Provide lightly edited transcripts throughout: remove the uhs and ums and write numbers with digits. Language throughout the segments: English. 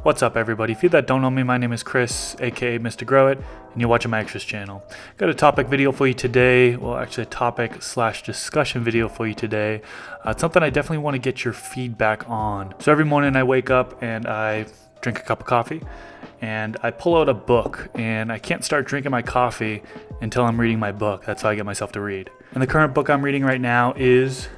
What's up everybody? If you that don't know me, my name is Chris, aka Mr. Grow It, and you're watching my extras channel. Got a topic video for you today, well actually a topic slash discussion video for you today. It's something I definitely want to get your feedback on. So every morning I wake up and I drink a cup of coffee and I pull out a book, and I can't start drinking my coffee until I'm reading my book. That's how I get myself to read. And the current book I'm reading right now is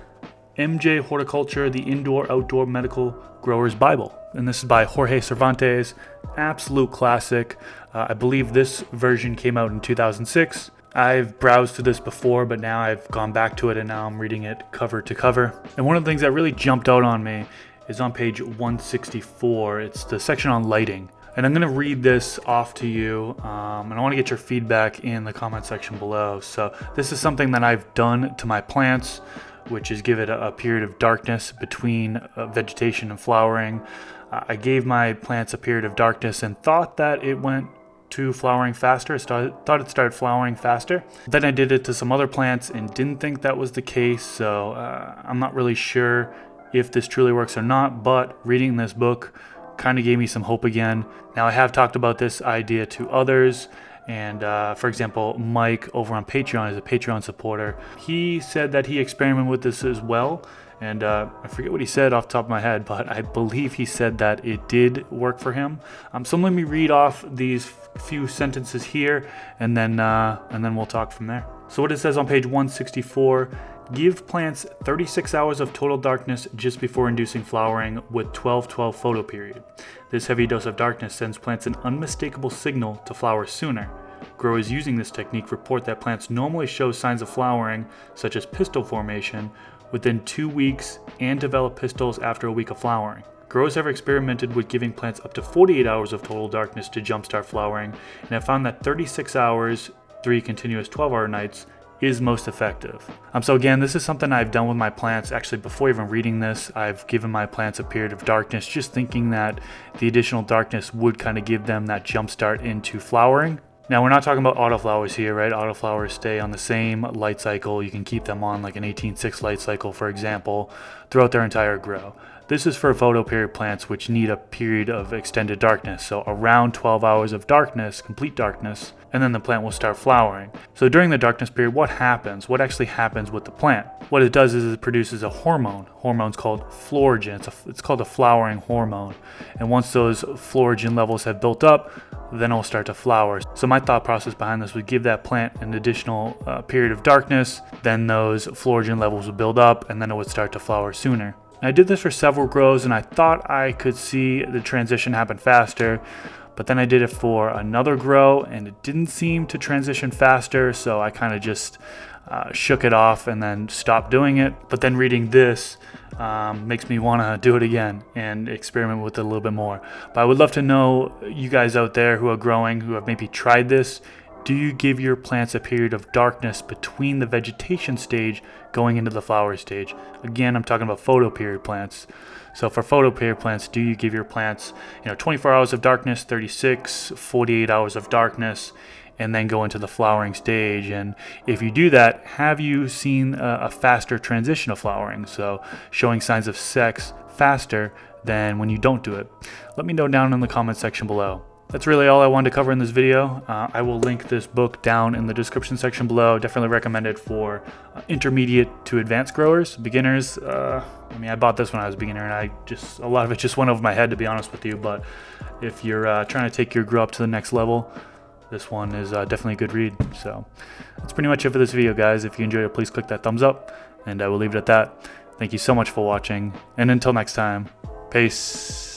MJ Horticulture, the Indoor-Outdoor Medical Grower's Bible. And this is by Jorge Cervantes, absolute classic. I believe this version came out in 2006. I've browsed through this before, but now I've gone back to it and now I'm reading it cover to cover. And one of the things that really jumped out on me is on page 164. It's the section on lighting. And I'm going to read this off to you, and I want to get your feedback in the comment section below. So this is something that I've done to my plants, which is give it a period of darkness between vegetation and flowering. I gave my plants a period of darkness and thought that it went to flowering faster. Thought it started flowering faster. Then I did it to some other plants and didn't think that was the case. So I'm not really sure if this truly works or not, but reading this book kind of gave me some hope again. Now I have talked about this idea to others. And for example, Mike over on Patreon is a Patreon supporter. He said that he experimented with this as well. And I forget what he said off the top of my head, but I believe he said that it did work for him. So let me read off these few sentences here, and then we'll talk from there. So what it says on page 164, give plants 36 hours of total darkness just before inducing flowering with 12-12 photoperiod. This heavy dose of darkness sends plants an unmistakable signal to flower sooner. Growers using this technique report that plants normally show signs of flowering, such as pistil formation, within 2 weeks and develop pistils after a week of flowering. Growers have experimented with giving plants up to 48 hours of total darkness to jumpstart flowering, and have found that 36 hours, 3 continuous 12-hour nights, is most effective. So again, this is something I've done with my plants. Actually, before even reading this, I've given my plants a period of darkness, just thinking that the additional darkness would kind of give them that jump start into flowering. Now, we're not talking about autoflowers here, right? Autoflowers stay on the same light cycle. You can keep them on like an 18-6 light cycle, for example, throughout their entire grow. This is for photoperiod plants, which need a period of extended darkness. So around 12 hours of darkness, complete darkness, and then the plant will start flowering. So during the darkness period, what happens? What actually happens with the plant? What it does is it produces a hormone. Hormone's called florigen. It's called a flowering hormone. And once those florigen levels have built up, then it'll start to flower. So my thought process behind this would give that plant an additional period of darkness, then those florigen levels would build up, and then it would start to flower sooner. I did this for several grows and I thought I could see the transition happen faster, but then I did it for another grow and it didn't seem to transition faster, so I kind of just shook it off and then stopped doing it. But then reading this makes me want to do it again and experiment with it a little bit more. But I would love to know, you guys out there who are growing, who have maybe tried this, do you give your plants a period of darkness between the vegetation stage going into the flower stage? Again, I'm talking about photoperiod plants. So for photoperiod plants, do you give your plants 24 hours of darkness, 36, 48 hours of darkness, and then go into the flowering stage? And if you do that, have you seen a faster transition of flowering? So showing signs of sex faster than when you don't do it? Let me know down in the comment section below. That's really all I wanted to cover in this video. I will link this book down in the description section below. Definitely recommend it for intermediate to advanced growers. Beginners, I bought this when I was a beginner and a lot of it just went over my head, to be honest with you. But if you're trying to take your grow up to the next level, this one is definitely a good read. So that's pretty much it for this video, guys. If you enjoyed it, please click that thumbs up, and I will leave it at that. Thank you so much for watching, and until next time, peace.